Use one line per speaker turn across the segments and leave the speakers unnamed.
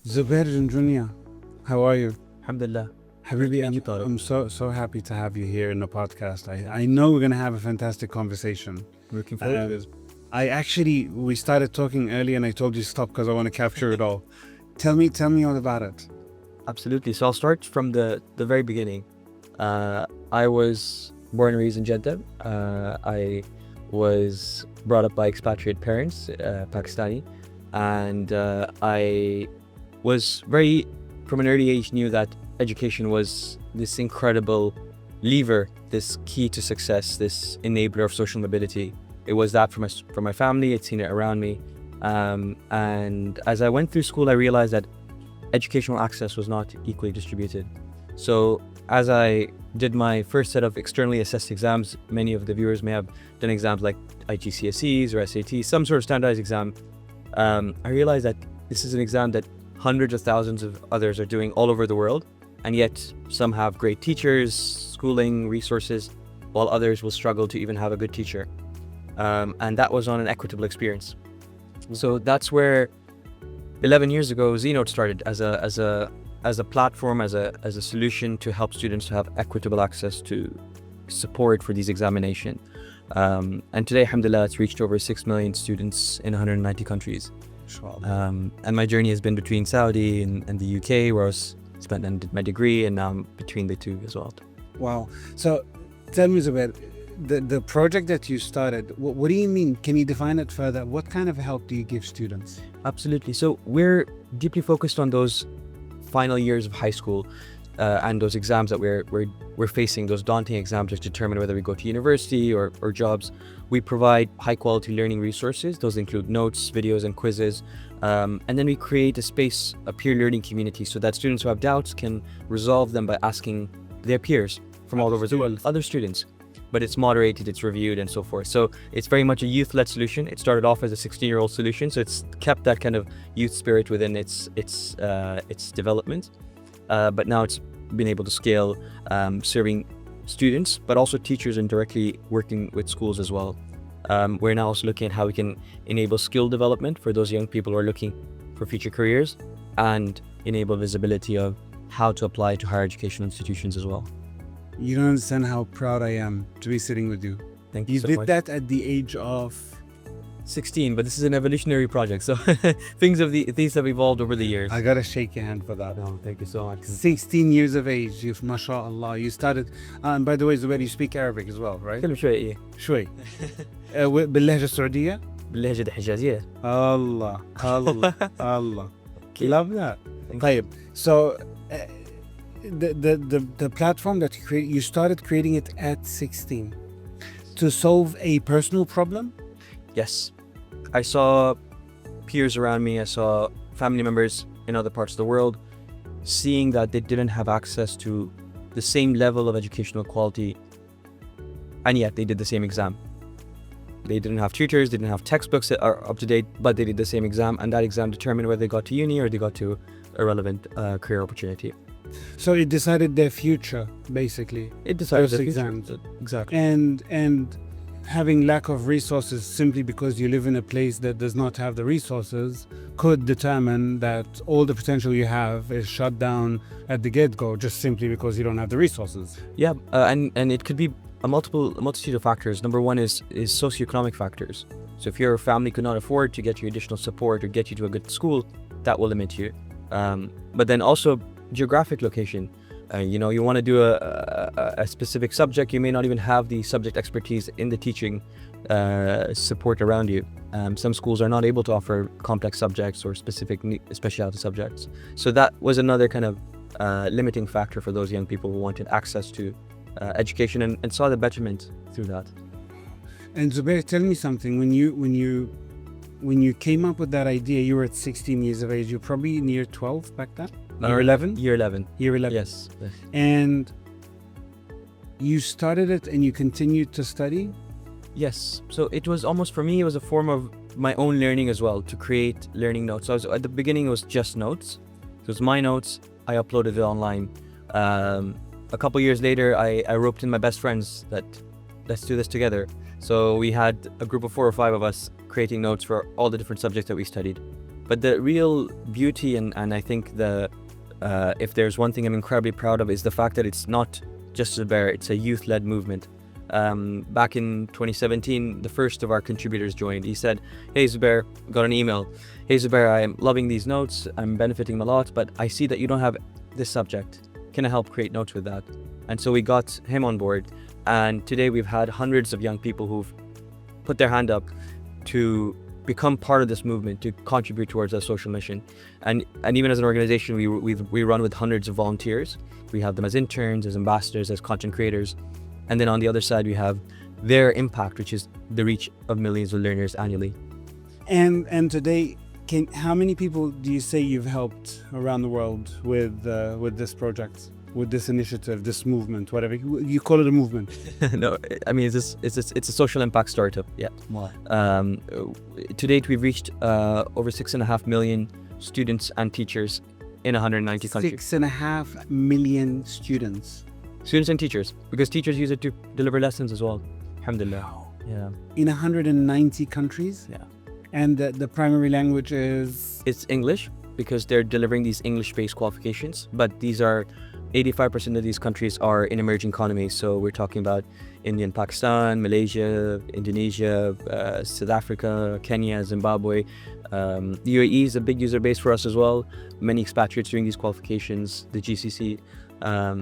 Zubair Junjunia, how are you?
Alhamdulillah.
Habibi,
Thank you, Tariq.
I'm so happy to have you here in the podcast. I know we're going to have a fantastic conversation.
Looking forward to it.
We started talking early and I told you stop because I want to capture it all. Tell me all about it.
Absolutely. So I'll start from the very beginning. I was born and raised in Jeddah. I was brought up by expatriate parents, Pakistani, and I was from an early age, knew that education was this incredible lever, this key to success, this enabler of social mobility. It was that for my family. I'd seen it around me. And as I went through school, I realized that educational access was not equally distributed. So as I did my first set of externally assessed exams, many of the viewers may have done exams like IGCSEs or SATs, some sort of standardized exam. I realized that this is an exam that hundreds of thousands of others are doing all over the world, and yet some have great teachers, schooling, resources, while others will struggle to even have a good teacher. And that was on an equitable experience. So that's where 11 years ago ZNotes started as a platform, as a solution to help students to have equitable access to support for these examinations. And today, alhamdulillah, it's reached over 6 million students in 190 countries. And my journey has been between Saudi and the UK, where I spent and did my degree, and now I'm between the two as well.
Wow. So tell me, Zubair, the project that you started, what do you mean? Can you define it further? What kind of help do you give students?
Absolutely. So we're deeply focused on those final years of high school and those exams that we're facing, those daunting exams which determine whether we go to university or jobs. We provide high quality learning resources. Those include notes, videos, and quizzes. And then we create a space, a peer learning community, so that students who have doubts can resolve them by asking their peers from all over the world, other students. But it's moderated, it's reviewed, and so forth. So it's very much a youth-led solution. It started off as a 16-year-old solution, so it's kept that kind of youth spirit within its development. But now it's been able to scale, serving students, but also teachers, and directly working with schools as well. We're now also looking at how we can enable skill development for those young people who are looking for future careers, and enable visibility of how to apply to higher education institutions as well.
You don't understand how proud I am to be sitting with you.
Thank you
You
so
did
much.
that at the age of
16, but this is an evolutionary project, so things have evolved over the years.
I gotta shake your hand for that.
No, thank you so much.
16 years of age, you've mashallah, you started, and by the way, Zubair, you speak Arabic as well, right?
كلمة شوي
شوي. باللهجة السعودية?
باللهجة الحجازية.
Allah, Allah. Love that.
Thank
طيب, so the platform that you started creating it at 16 to solve a personal problem?
Yes. I saw peers around me, I saw family members in other parts of the world, seeing that they didn't have access to the same level of educational quality, and yet they did the same exam. They didn't have tutors, they didn't have textbooks that are up to date, but they did the same exam, and that exam determined whether they got to uni or they got to a relevant career opportunity.
So it decided their future, basically.
It decided
Those
the future.
exams.
Exactly.
And having lack of resources simply because you live in a place that does not have the resources could determine that all the potential you have is shut down at the get-go just simply because you don't have the resources.
Yeah, and it could be a multitude of factors. Number one is socioeconomic factors. So if your family could not afford to get you additional support or get you to a good school, that will limit you. But then also geographic location. You want to do a specific subject, you may not even have the subject expertise in the teaching support around you. Some schools are not able to offer complex subjects or specific specialty subjects. So that was another kind of limiting factor for those young people who wanted access to education and saw the betterment through that.
And Zubair, tell me something. When you came up with that idea, you were at 16 years of age. You're probably in year 12 back then? Or 11?
Year 11.
Year 11.
Yes.
And you started it and you continued to study?
Yes. So it was almost, for me, it was a form of my own learning as well, to create learning notes. So at the beginning, it was just notes. It was my notes. I uploaded it online. A couple years later, I roped in my best friends that let's do this together. So we had a group of 4 or 5 of us creating notes for all the different subjects that we studied. But the real beauty and I think if there's one thing I'm incredibly proud of is the fact that it's not just Zubair, it's a youth-led movement. Back in 2017, the first of our contributors joined. He said, "Hey Zubair," got an email. "Hey Zubair, I'm loving these notes. I'm benefiting a lot, but I see that you don't have this subject. Can I help create notes with that?" And so we got him on board. And today we've had hundreds of young people who've put their hand up to become part of this movement, to contribute towards our social mission. And even as an organization, we run with hundreds of volunteers. We have them as interns, as ambassadors, as content creators. And then on the other side, we have their impact, which is the reach of millions of learners annually.
And today, how many people do you say you've helped around the world with this project, with this initiative, this movement, whatever you call it, a movement?
No, I mean it's a social impact startup. Yeah.
Wow.
To date, we've reached over 6.5 million students and teachers in 190 countries.
6.5 million students.
Students and teachers, because teachers use it to deliver lessons as well. Alhamdulillah.
Wow.
Yeah.
In 190 countries?
Yeah.
And the primary language is?
It's English, because they're delivering these English-based qualifications, but these are 85% of these countries are in emerging economies. So we're talking about India and Pakistan, Malaysia, Indonesia, South Africa, Kenya, Zimbabwe. The UAE is a big user base for us as well. Many expatriates doing these qualifications, the GCC.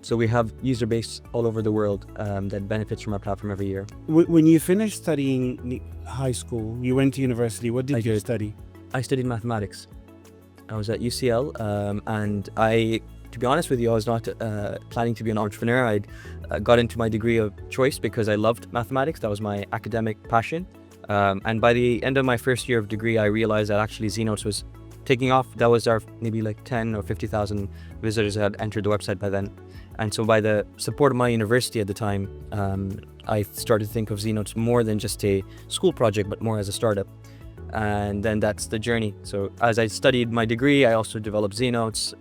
So we have user base all over the world that benefits from our platform every year.
When you finished studying high school, you went to university. What did you study?
I studied mathematics. I was at UCL, and to be honest with you, I was not planning to be an entrepreneur. I got into my degree of choice because I loved mathematics. That was my academic passion. And by the end of my first year of degree, I realized that actually ZNotes was taking off. That was our maybe like 10 or 50,000 visitors had entered the website by then. And so by the support of my university at the time, I started to think of ZNotes more than just a school project, but more as a startup. And then that's the journey. So as I studied my degree, I also developed ZNotes,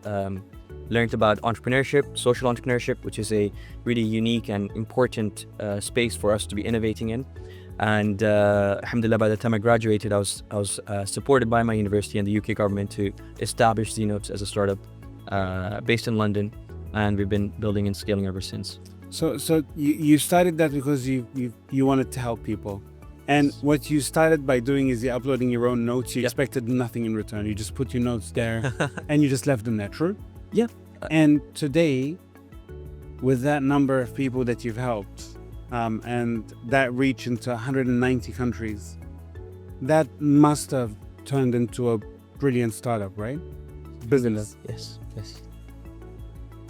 learned about entrepreneurship, social entrepreneurship, which is a really unique and important space for us to be innovating in. And alhamdulillah, by the time I graduated, I was supported by my university and the UK government to establish ZNotes as a startup based in London, and we've been building and scaling ever since.
So you started that because you wanted to help people. And what you started by doing is you're uploading your own notes. You expected nothing in return. You just put your notes there and you just left them there, true?
Yeah.
And today, with that number of people that you've helped, and that reach into 190 countries, that must have turned into a brilliant startup, right? Business.
Yes.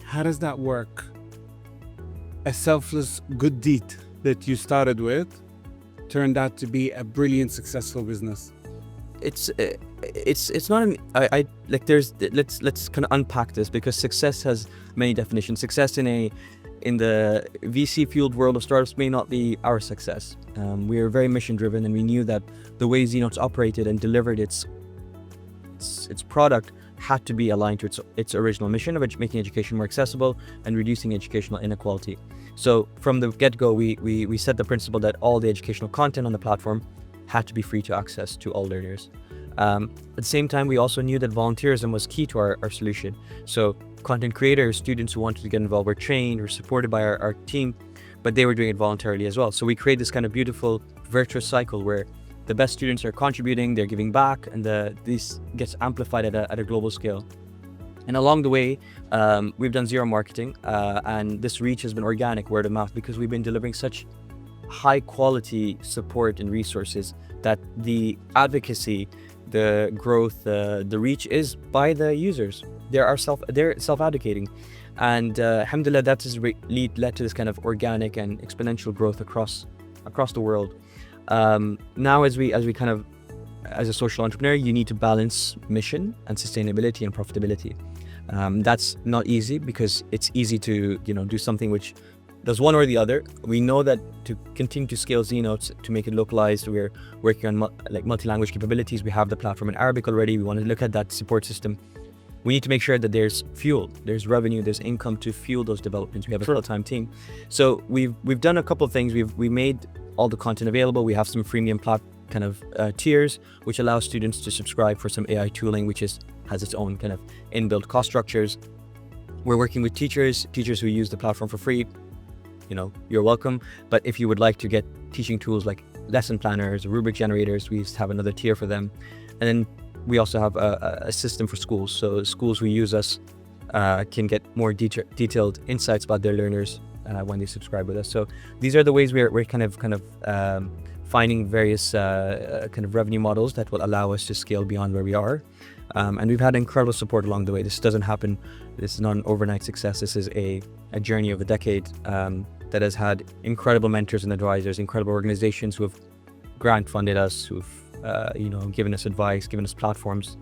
How does that work? A selfless good deed that you started with turned out to be a brilliant, successful business.
It's not let's kind of unpack this, because success has many definitions. Success in the VC fueled world of startups may not be our success. We are very mission driven, and we knew that the way ZNotes operated and delivered its product had to be aligned to its original mission of making education more accessible and reducing educational inequality. So from the get-go, we set the principle that all the educational content on the platform had to be free to access to all learners. At the same time, we also knew that volunteerism was key to our solution. So content creators, students who wanted to get involved were trained or supported by our team, but they were doing it voluntarily as well. So we create this kind of beautiful virtuous cycle where the best students are contributing, they're giving back, and this gets amplified at a global scale. And along the way, we've done zero marketing, and this reach has been organic, word of mouth, because we've been delivering such high quality support and resources that the advocacy, the growth, the reach is by the users. They're self-advocating, and alhamdulillah, that has led to this kind of organic and exponential growth across the world. Now, as a social entrepreneur, you need to balance mission and sustainability and profitability. That's not easy, because it's easy to do something which does one or the other. We know that to continue to scale ZNotes, to make it localized, we're working on multi-language capabilities. We have the platform in Arabic already. We want to look at that support system. We need to make sure that there's fuel, there's revenue, there's income to fuel those developments. We have a full-time team. So we've done a couple of things. We made all the content available. We have some freemium kind of tiers, which allows students to subscribe for some AI tooling, which has its own kind of inbuilt cost structures. We're working with teachers who use the platform for free. You're welcome. But if you would like to get teaching tools like lesson planners, rubric generators, we have another tier for them. And then we also have a system for schools. So schools who use us can get more detailed insights about their learners when they subscribe with us. So these are the ways we're kind of finding various kind of revenue models that will allow us to scale beyond where we are. And we've had incredible support along the way. This doesn't happen. This is not an overnight success. This is a journey of a decade that has had incredible mentors and advisors, incredible organizations who have grant funded us, who've given us advice, given us platforms.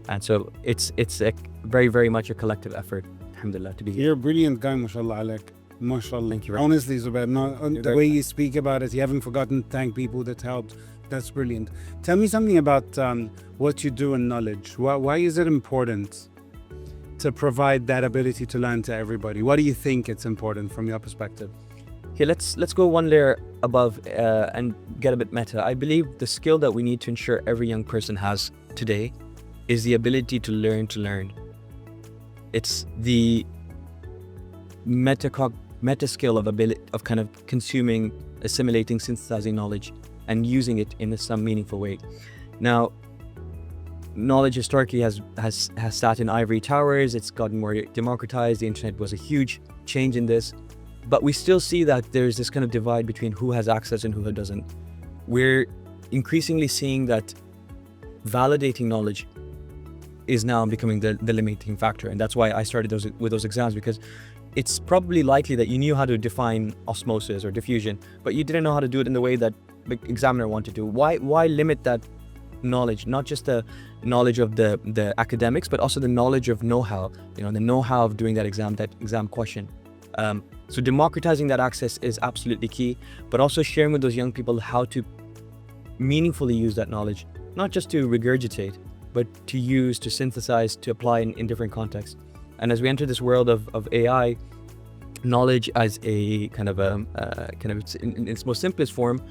And so it's a very, very much a collective effort, alhamdulillah, to be here.
You're a brilliant guy, mashallah alaiq. Mashallah.
Thank you.
Honestly, Zubair, the way you speak about it, you haven't forgotten to thank people that helped. That's brilliant. Tell me something about what you do in knowledge. Why is it important to provide that ability to learn to everybody? Why do you think it's important from your perspective?
Okay, let's go one layer above and get a bit meta. I believe the skill that we need to ensure every young person has today is the ability to learn. It's the meta skill of kind of consuming, assimilating, synthesizing knowledge and using it in some meaningful way. Now, knowledge historically has sat in ivory towers. It's gotten more democratized. The internet was a huge change in this, but we still see that there's this kind of divide between who has access and who doesn't. We're increasingly seeing that validating knowledge is now becoming the limiting factor, and that's why I started with those exams, because it's probably likely that you knew how to define osmosis or diffusion, but you didn't know how to do it in the way that the examiner wanted to. Why limit that knowledge? Not just the knowledge of the academics, but also the knowledge of know-how. The know-how of doing that exam question. So democratizing that access is absolutely key, but also sharing with those young people how to meaningfully use that knowledge, not just to regurgitate, but to use, to synthesize, to apply in different contexts. And as we enter this world of AI, knowledge as a kind of in its most simplest form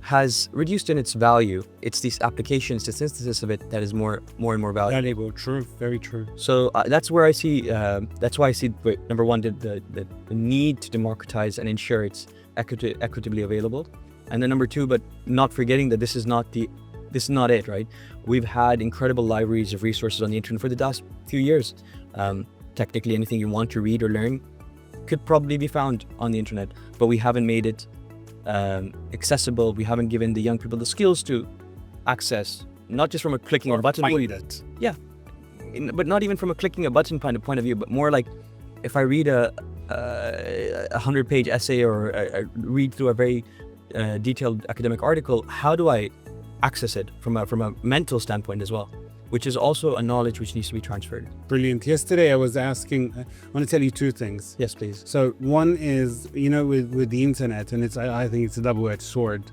has reduced in its value. It's these applications, the synthesis of it, that is more and more valuable.
True, very true.
So that's where I see. That's why I see number one, the need to democratize and ensure it's equitably available, and then number two, but not forgetting that this is not it, right? We've had incredible libraries of resources on the internet for the last few years. Technically, anything you want to read or learn could probably be found on the internet, but we haven't made it accessible. We haven't given the young people the skills to access, not just from a clicking or button
point.
But not even from a clicking a button point of view, but more like if I read a 100-page essay or read through a very detailed academic article, how do I access it from a mental standpoint as well, which is also a knowledge which needs to be transferred.
Brilliant. Yesterday I was asking, I want to tell you two things.
Yes, please.
So one is, with the internet, and I think it's a double-edged sword.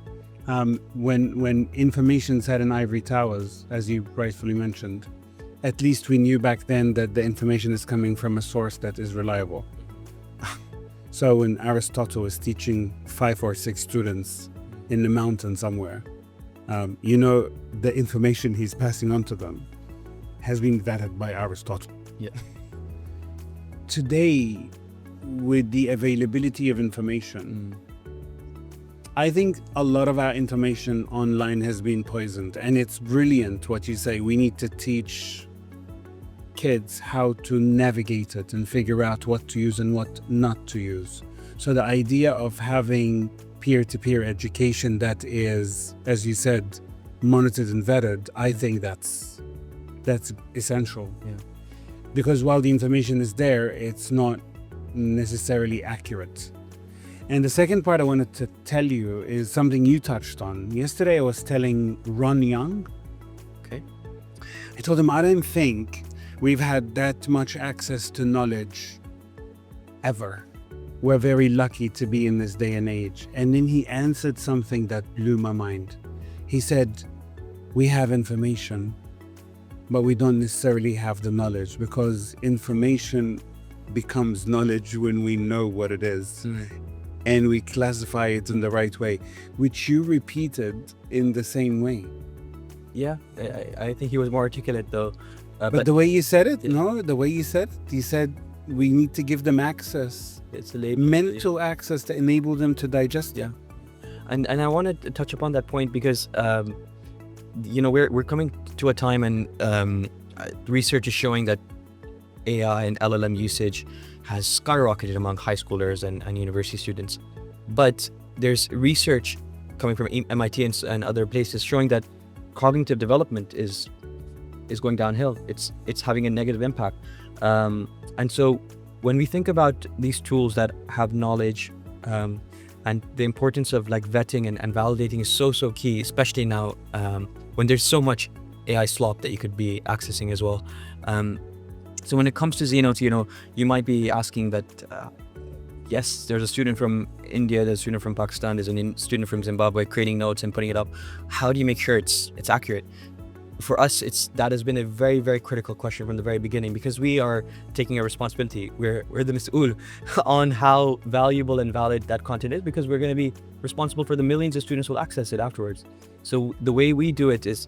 When information sat in ivory towers, as you rightfully mentioned, at least we knew back then that the information is coming from a source that is reliable. So when Aristotle is teaching 5 or 6 students in the mountain somewhere, the information he's passing on to them has been vetted by Aristotle.
Yeah.
Today, with the availability of information, I think a lot of our information online has been poisoned, and it's brilliant what you say. We need to teach kids how to navigate it and figure out what to use and what not to use. So the idea of having peer-to-peer education that is, as you said, monitored and vetted, I think that's essential.
Yeah.
Because while the information is there, it's not necessarily accurate. And the second part I wanted to tell you is something you touched on. Yesterday I was telling Ron Young.
Okay.
I told him I don't think we've had that much access to knowledge ever. We're very lucky to be in this day and age. And then he answered something that blew my mind. He said, we have information, but we don't necessarily have the knowledge, because information becomes knowledge when we know what it is. and we classify it in the right way, which you repeated in the same way.
Yeah, I think he was more articulate though.
But the way you said it,
Yeah.
no, the way you said it, you said we need to give them access,
it's a label.
mental access to enable them to digest it.
Yeah. And I wanted to touch upon that point because we're coming to a time and research is showing that AI and LLM usage has skyrocketed among high schoolers and university students. But there's research coming from MIT and other places showing that cognitive development is going downhill. It's having a negative impact. And so when we think about these tools that have knowledge, and the importance of like vetting and validating is so key, especially now when there's so much AI slop that you could be accessing as well. So when it comes to ZNotes, you might be asking that, yes, there's a student from India, there's a student from Pakistan, there's a student from Zimbabwe creating notes and putting it up. How do you make sure it's accurate? For us, that has been a very, very critical question from the very beginning, because we are taking a responsibility. We're the mas'ool on how valuable and valid that content is, because we're going to be responsible for the millions of students who will access it afterwards. So the way we do it is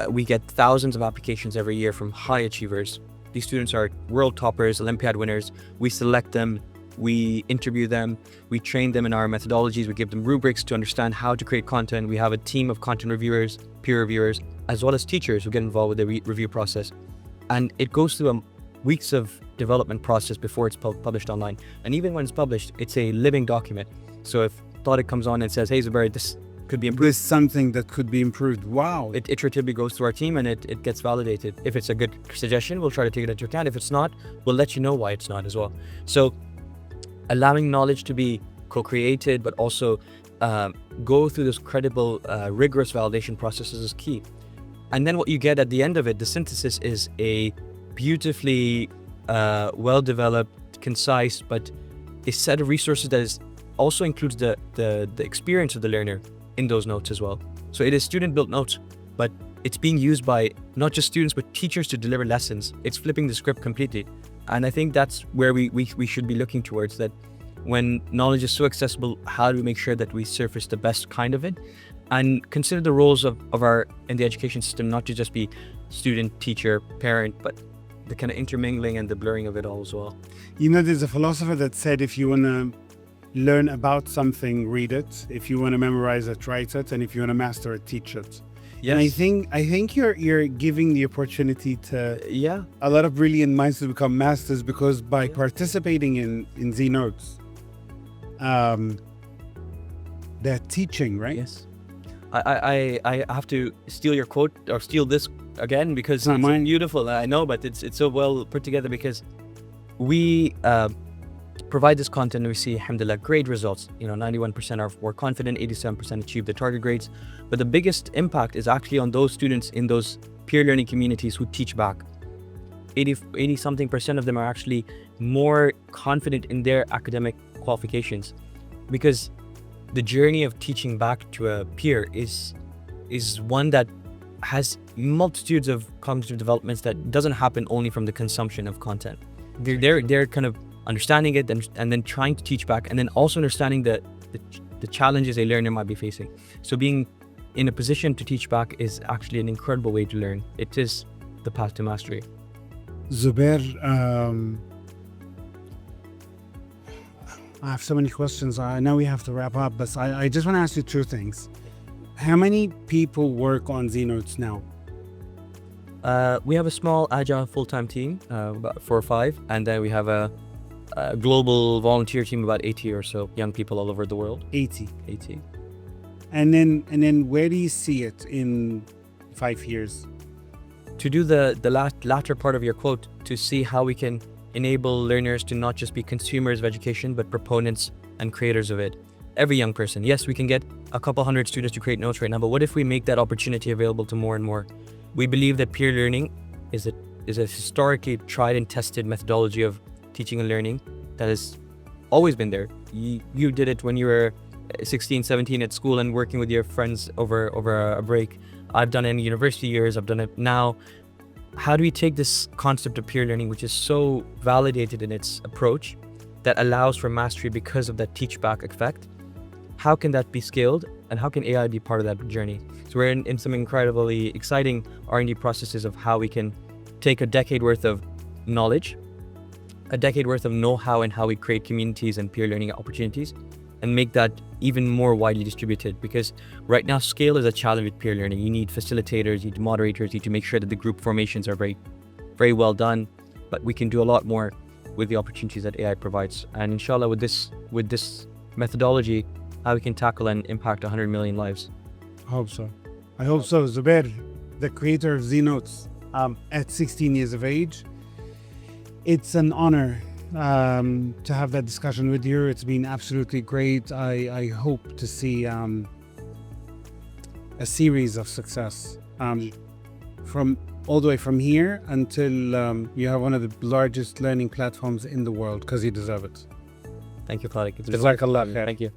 we get thousands of applications every year from high achievers. These students are world toppers, Olympiad winners. We select them, we interview them, we train them in our methodologies, we give them rubrics to understand how to create content. We have a team of content reviewers, peer reviewers, as well as teachers who get involved with the review process. And it goes through a weeks of development process before it's published online. And even when it's published, it's a living document. So if Tariq comes on and says, hey Zubair, this could be improved,
There's something that could be improved. Wow.
it iteratively goes through our team and it gets validated. If it's a good suggestion, we'll try to take it into account. If it's not, we'll let you know why it's not as well. So allowing knowledge to be co-created, but also go through this credible, rigorous validation processes is key. And then what you get at the end of it, the synthesis, is a beautifully well-developed, concise, but a set of resources that also includes the experience of the learner in those notes as well. So it is student-built notes, but it's being used by not just students, but teachers to deliver lessons. It's flipping the script completely. And I think that's where we should be looking towards, that when knowledge is so accessible, how do we make sure that we surface the best kind of it? And consider the roles of in the education system, not to just be student, teacher, parent, but the kind of intermingling and the blurring of it all as well.
There's a philosopher that said, if you want to learn about something, read it. If you want to memorize it, write it. And if you want to master it, teach it.
Yes.
And I think you're giving the opportunity to
Yeah.
a lot of brilliant minds to become masters, because by participating in ZNotes, they're teaching, right?
Yes. I have to steal your quote, or steal this again, because
It's not mine.
beautiful. I know, but it's so well put together, because we provide this content and we see, alhamdulillah, great results. 91% are more confident, 87% achieve the target grades. But the biggest impact is actually on those students in those peer learning communities who teach back. 80 something percent of them are actually more confident in their academic qualifications, because the journey of teaching back to a peer is one that has multitudes of cognitive developments that doesn't happen only from the consumption of content. They're kind of understanding it and then trying to teach back, and then also understanding the challenges a learner might be facing. So being in a position to teach back is actually an incredible way to learn. It is the path to mastery.
Zubair, I have so many questions. I know we have to wrap up, but I just want to ask you two things. How many people work on ZNotes now?
We have a small agile full-time team, about 4 or 5, and then we have a global volunteer team, about 80 or so young people all over the world.
80.
80.
And then where do you see it in 5 years?
To do the latter part of your quote, to see how we can enable learners to not just be consumers of education, but proponents and creators of it. Every young person. Yes, we can get a couple hundred students to create notes right now, but what if we make that opportunity available to more and more? We believe that peer learning is a historically tried and tested methodology of teaching and learning that has always been there. You did it when you were 16, 17 at school and working with your friends over a break. I've done it in university years, I've done it now. How do we take this concept of peer learning, which is so validated in its approach, that allows for mastery because of that teach back effect. How can that be scaled, and how can AI be part of that journey? So we're in some incredibly exciting R&D processes of how we can take a decade worth of knowledge, a decade worth of know-how, and how we create communities and peer learning opportunities, and make that even more widely distributed. Because right now, scale is a challenge with peer learning. You need facilitators, you need moderators, you need to make sure that the group formations are very, very well done. But we can do a lot more with the opportunities that AI provides. And inshallah, with this methodology, how we can tackle and impact 100 million lives.
I hope so. I hope so. Zubair, the creator of ZNotes, at 16 years of age. It's an honor to have that discussion with you. It's been absolutely great. I hope to see a series of success from all the way from here until you have one of the largest learning platforms in the world, because you deserve it.
Thank you, Tariq.
Jazakallah khair.
Thank you.